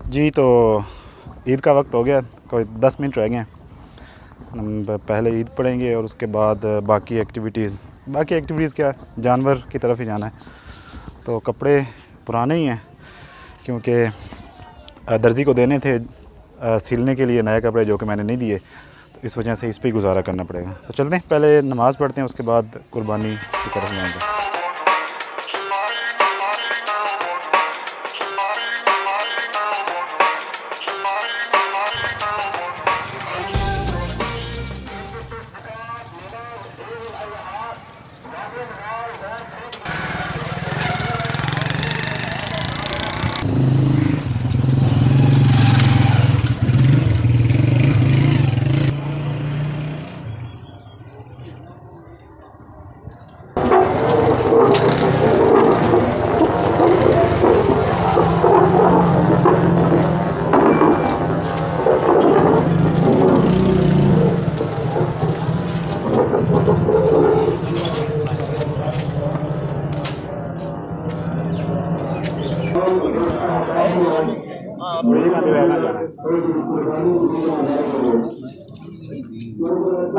जी तो ईद का वक्त हो गया, कोई 10 मिनट रह गए हैं। हम पहले ईद पढ़ेंगे और उसके बाद बाकी एक्टिविटीज़ क्या, जानवर की तरफ ही जाना है। तो कपड़े पुराने ही हैं क्योंकि दर्जी को देने थे सिलने के लिए नए कपड़े, जो कि मैंने नहीं दिए, तो इस वजह से इस पर ही गुजारा करना पड़ेगा। तो चलते हैं, पहले नमाज़ पढ़ते हैं, उसके बाद कुर्बानी की तरफ जाएंगे।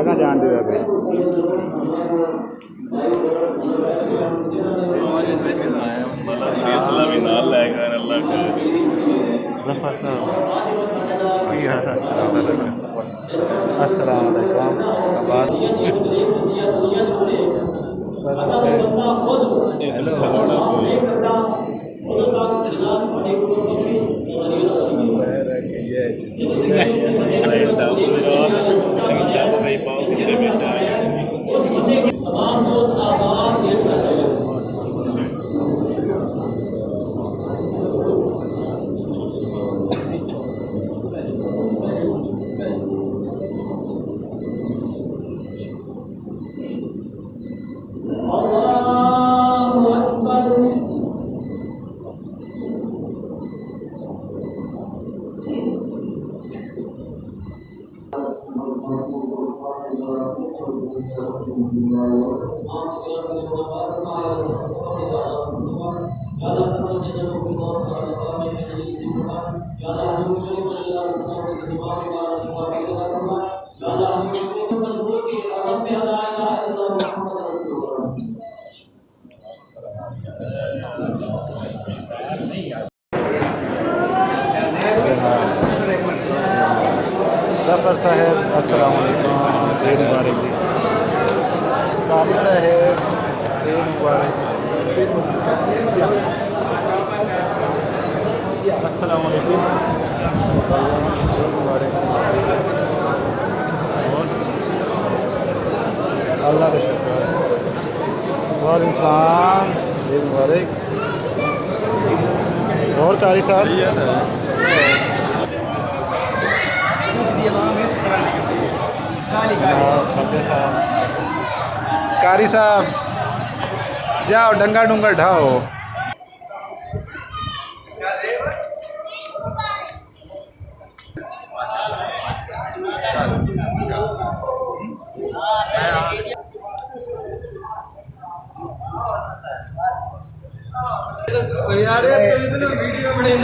अगर जान दे जफ़र साहब अस्सलाम वालेकुम। जफ़र साहब अस्सलाम वालेकुम, ईद मुबारक जी। काली साहब ईद मुबारक, अस्सलाम वालेकुम, अल्लाह का शुक्र। वालेकुम सलाम, ईद मुबारक। और कारी साहब कारी साहब जाओ डंगा डूंगा ढाओ। यार वीडियो बना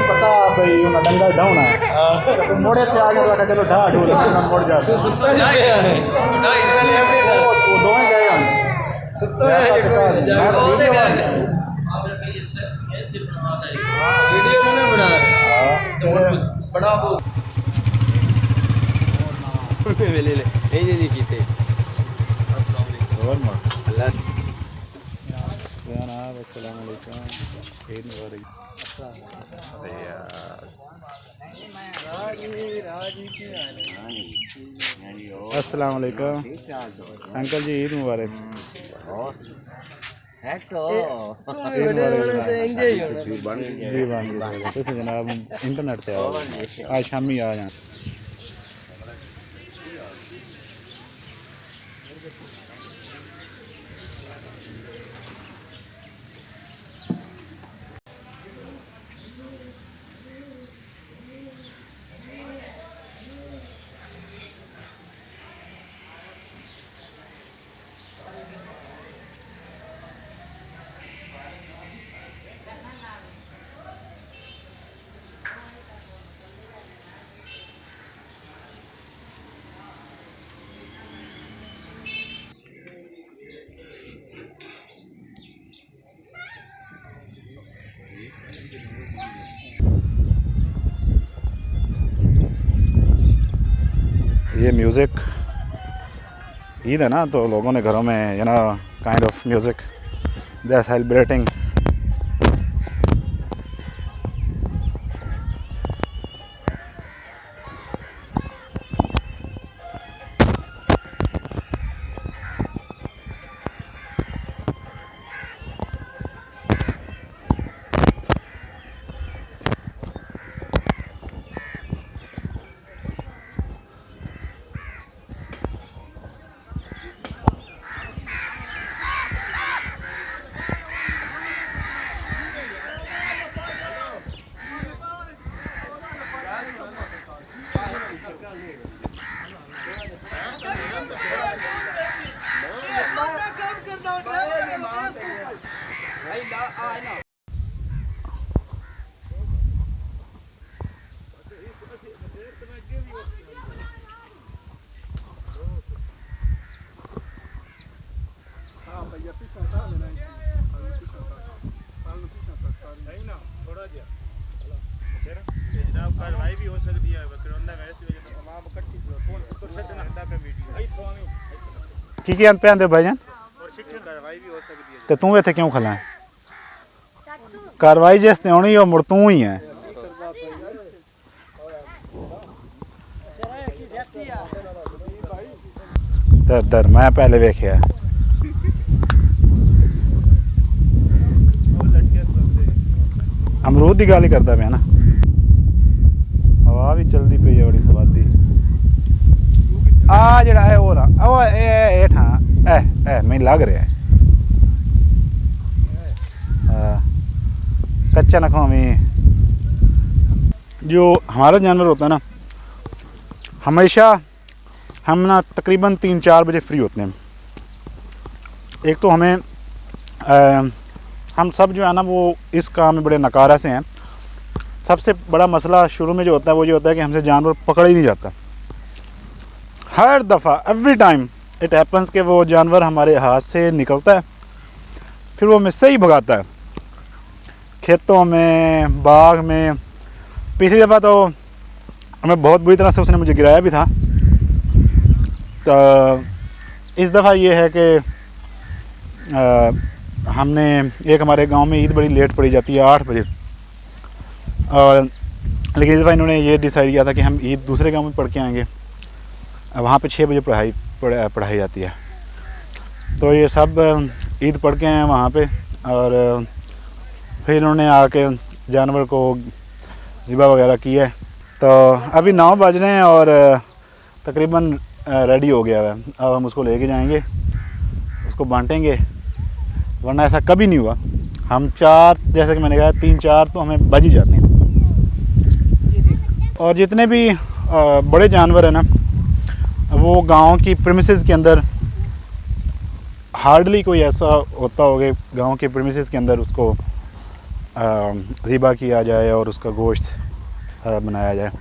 पता भाई डंगा ढाउना तो मोड़े थे आगे लगा, चलो ढा ढो मुड़ जा दोवें गए अस्सलाम वालेकुम अंकल जी, ईद मुबारक। जी जनाब इंटरनेट पे आज शामी आ जाए। ये म्यूज़िक, ईद है ना, तो लोगों ने घरों में kind of music they are celebrating. की अंत पे आंदे भाईजान ते तू इत्थे क्यों खला है? कार्रवाई जिस ते होनी वो मुड़ तू ही है। दर दर मैं पहले वेख्या अमरूद की गल ही करता पे ना। हवा भी चलती पई है बड़ी सवादी। आ जड़ा है वो ना हेठ हाँ मैं लग रहा है कच्चा न खाओ। जो हमारा जानवर होता है ना, हमेशा हम ना तकरीबन 3-4 बजे फ्री होते हैं। एक तो हमें हम सब जो है ना वो इस काम में बड़े नकारा से हैं। सबसे बड़ा मसला शुरू में जो होता है वो ये होता है कि हमसे जानवर पकड़ा ही नहीं जाता। हर दफ़ा एवरी टाइम इट हैपन्स कि वो जानवर हमारे हाथ से निकलता है, फिर वो हमें सही भगाता है खेतों में, बाग में। पिछली दफ़ा तो हमें बहुत बुरी तरह से उसने मुझे गिराया भी था। तो इस दफ़ा ये है कि हमने एक हमारे गांव में ईद बड़ी लेट पड़ी जाती है 8 बजे, और लेकिन इस दफ़ा इन्होंने ये डिसाइड किया था कि हम ईद दूसरे गांव में पढ़ के आएंगे, वहाँ पे 6 बजे पढ़ाई जाती है। तो ये सब ईद पढ़ के आए वहाँ पे, और फिर इन्होंने आके जानवर को ज़िबा वगैरह किया है। तो अभी 9 बज रहे हैं और तकरीबन रेडी हो गया है। अब हम उसको लेके जाएंगे, उसको बांटेंगे, वरना ऐसा कभी नहीं हुआ। हम 4, जैसे कि मैंने कहा 3-4 तो हमें बज ही जाते हैं। और जितने भी बड़े जानवर हैं ना, वो गांव की प्रीमिसेस के अंदर हार्डली कोई ऐसा होता होगा गांव के प्रीमिसेस के अंदर उसको ज़िबा किया जाए और उसका गोश्त बनाया जाए।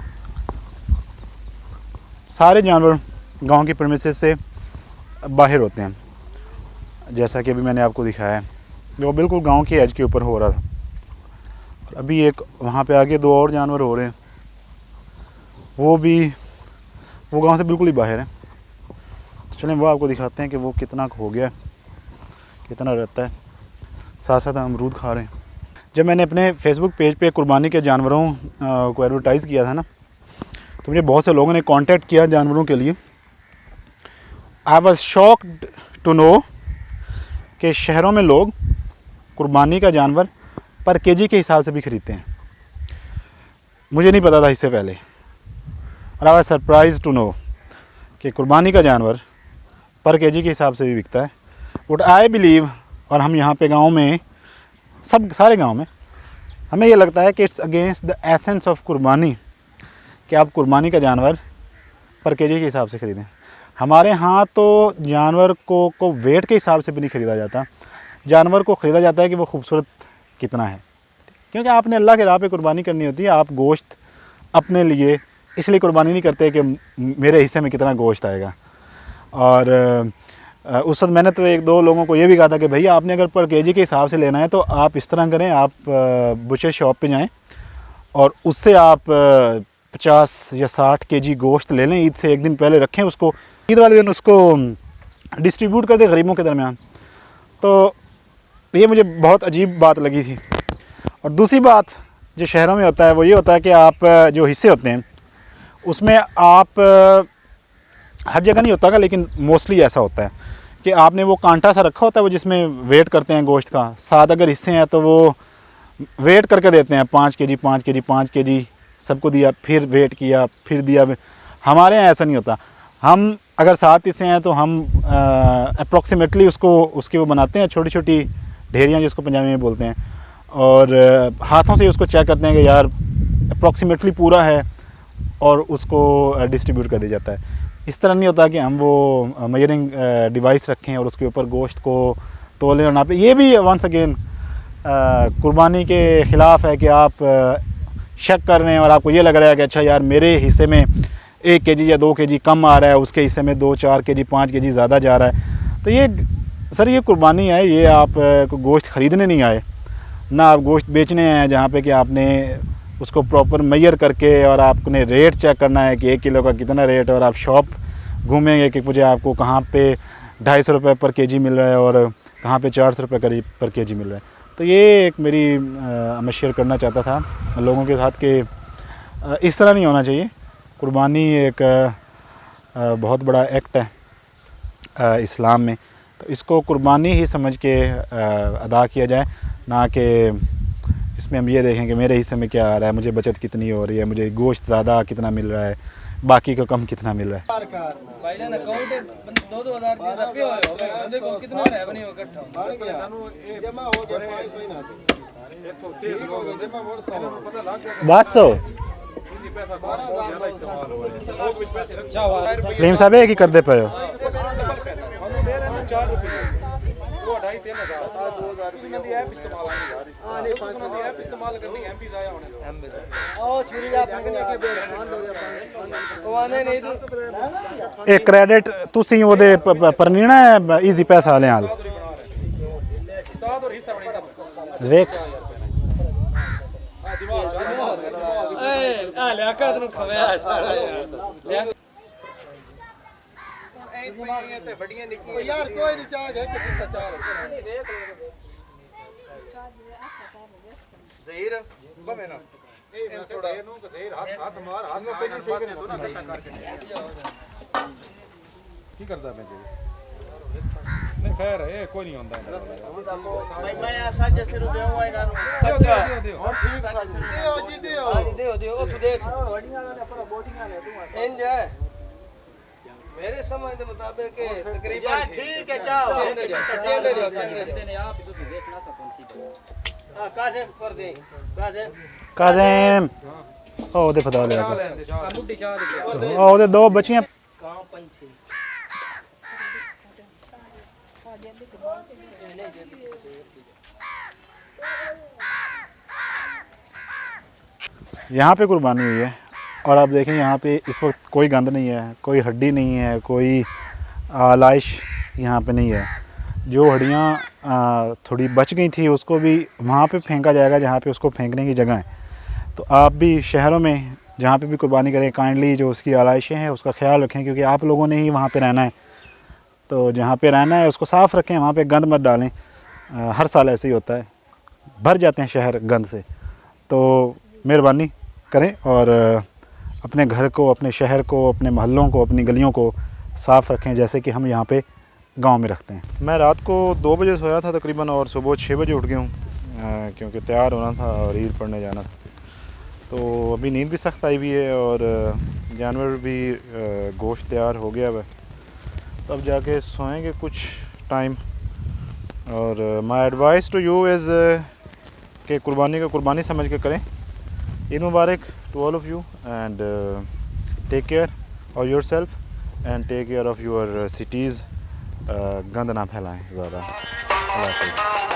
सारे जानवर गांव की प्रीमिसेस से बाहर होते हैं, जैसा कि अभी मैंने आपको दिखाया है। वो बिल्कुल गांव के एज के ऊपर हो रहा था। अभी एक वहाँ पे आगे 2 और जानवर हो रहे हैं, वो गांव से बिल्कुल ही बाहर है। तो चलें वो आपको दिखाते हैं कि वो कितना हो गया, कितना रहता है। साथ साथ हम अमरूद खा रहे हैं। जब मैंने अपने फेसबुक पेज पे कुर्बानी के जानवरों को एडवर्टाइज़ किया था ना, तो मुझे बहुत से लोगों ने कांटेक्ट किया जानवरों के लिए। I was shocked to know कि शहरों में लोग कुर्बानी का जानवर पर केजी के हिसाब से भी ख़रीदते हैं। मुझे नहीं पता था इससे पहले, और I was surprise to know कि कुर्बानी का जानवर पर केजी के हिसाब से भी बिकता है। बट आई बिलीव, और हम यहाँ पे गांव में सारे गांव में हमें ये लगता है कि it's against the essence of कुर्बानी कि आप कुर्बानी का जानवर पर केजी के हिसाब से ख़रीदें। हमारे यहाँ तो जानवर को वेट के हिसाब से भी नहीं ख़रीदा जाता। जानवर को ख़रीदा जाता है कि वो खूबसूरत कितना है, क्योंकि आपने अल्लाह के राह पे कुर्बानी करनी होती है। आप गोश्त अपने लिए इसलिए कुर्बानी नहीं करते कि मेरे हिस्से में कितना गोश्त आएगा। और उस वक्त मैंने तो 1-2 लोगों को ये भी कहा था कि भैया आपने अगर पर केजी के हिसाब से लेना है तो आप इस तरह करें, आप बुचर शॉप पे जाएं और उससे आप 50 या 60 केजी गोश्त ले लें, ईद से एक दिन पहले रखें उसको, ईद वाले दिन उसको डिस्ट्रीब्यूट कर दें गरीबों के दरमियान। तो ये मुझे बहुत अजीब बात लगी थी। और दूसरी बात जो शहरों में होता है वो ये होता है कि आप जो हिस्से होते हैं उसमें आप हर जगह नहीं होता, लेकिन मोस्टली ऐसा होता है कि आपने वो कांटा सा रखा होता है वो जिसमें वेट करते हैं गोश्त का। 7 अगर हिस्से हैं तो वो वेट करके देते हैं 5 केजी 5 केजी 5 केजी, सबको दिया, फिर वेट किया, फिर दिया। हमारे यहाँ ऐसा नहीं होता। हम अगर 7 हिस्से हैं तो हम अप्रॉक्सीमेटली उसके वो बनाते हैं, छोटी छोटी ढेरियाँ जिसको पंजाबी में बोलते हैं, और हाथों से उसको चेक करते हैं कि यार अप्रॉक्सीमेटली पूरा है, और उसको डिस्ट्रीब्यूट कर दिया जाता है। इस तरह नहीं होता कि हम वो मेजरिंग डिवाइस रखें और उसके ऊपर गोश्त को तोलें और नापें। ये भी वंस अगेन कुर्बानी के ख़िलाफ़ है कि आप शक कर रहे हैं और आपको ये लग रहा है कि अच्छा यार मेरे हिस्से में 1 केजी या 2 केजी कम आ रहा है, उसके हिस्से में 2 4 केजी 5 केजी ज़्यादा जा रहा है। तो ये सर ये कुर्बानी है, ये आप गोश्त ख़रीदने नहीं आए ना, आप गोश्त बेचने हैं जहाँ पे कि आपने उसको प्रॉपर मेजर करके और आपने रेट चेक करना है कि 1 किलो का कितना रेट है, और आप शॉप घूमेंगे कि मुझे आपको कहाँ पे 250 रुपये पर केजी मिल रहा है और कहाँ पे 400 रुपये करीब पर केजी मिल रहा है। तो ये एक मेरी मैं शेयर करना चाहता था लोगों के साथ कि इस तरह नहीं होना चाहिए। कुर्बानी एक बहुत बड़ा एक्ट है इस्लाम में, तो इसको कुर्बानी ही समझ के अदा किया जाए, ना कि इसमें हम ये देखें कि मेरे हिस्से में क्या आ रहा है, मुझे बचत कितनी हो रही है, मुझे गोश्त ज़्यादा कितना मिल रहा है, बाकी को कम कितना मिल रहा है। बात सो सलीम साहब एक ही कर दे पे हो। एक क्रेडिट तुसी ओदे परनीना है इजी पैसा वाले हाल देख यार कोई नहीं चाह है कि सचार ज़हीर बमे ना थोड़ा ज़हीर हाथ मार हाथ में पहले से दो ना कट्टा करके की करदा मैं जी नहीं खैर ए कोई नहीं होंदा भाई मैं ऐसा जैसे रो देवा इना अच्छा और ठीक दियो जी दियो दियो ओ तू देख इंज मेरे समझ के मुताबिक तकरीबन यार ठीक है चाओ चेंदे ने आप तुसी देखना सा ठीक हां काज़ेम कर दे काज़ेम ओ दे फदा ले मुड्डी चाह दे ओ दे दो बच्चियां गांव पंछी यहाँ पे कुर्बानी हुई है और आप देखें यहाँ पे इस वक्त कोई गंद नहीं है, कोई हड्डी नहीं है, कोई आलाइश यहाँ पे नहीं है। जो हड्डियाँ थोड़ी बच गई थी उसको भी वहाँ पे फेंका जाएगा जहाँ पे उसको फेंकने की जगह है। तो आप भी शहरों में जहाँ पे भी कुर्बानी करें काइंडली जो उसकी आलाइशें हैं उसका ख्याल रखें, क्योंकि आप लोगों ने ही वहाँ पे रहना है। तो जहाँ पे रहना है उसको साफ़ रखें, वहाँ पे गंद मत डालें। हर साल ऐसे ही होता है, भर जाते हैं शहर गंद से। तो मेहरबानी करें और अपने घर को, अपने शहर को, अपने मोहल्लों को, अपनी गलियों को साफ़ रखें जैसे कि हम यहाँ पे गांव में रखते हैं। मैं रात को 2 बजे सोया था तकरीबन और सुबह 6 बजे उठ गया हूँ क्योंकि तैयार होना था और ईद पढ़ने जाना था। तो अभी नींद भी सख्त आई हुई है और जानवर भी गोश्त तैयार हो गया है, तो अब जाके सोएंगे कुछ टाइम। और my advice to you is कि कुर्बानी को कुर्बानी समझ के करें। Eid Mubarak to all of you and take care of yourself and take care of your cities. गंद ना फैलाएं ज़्यादा। अल्लाह हाफ़िज़।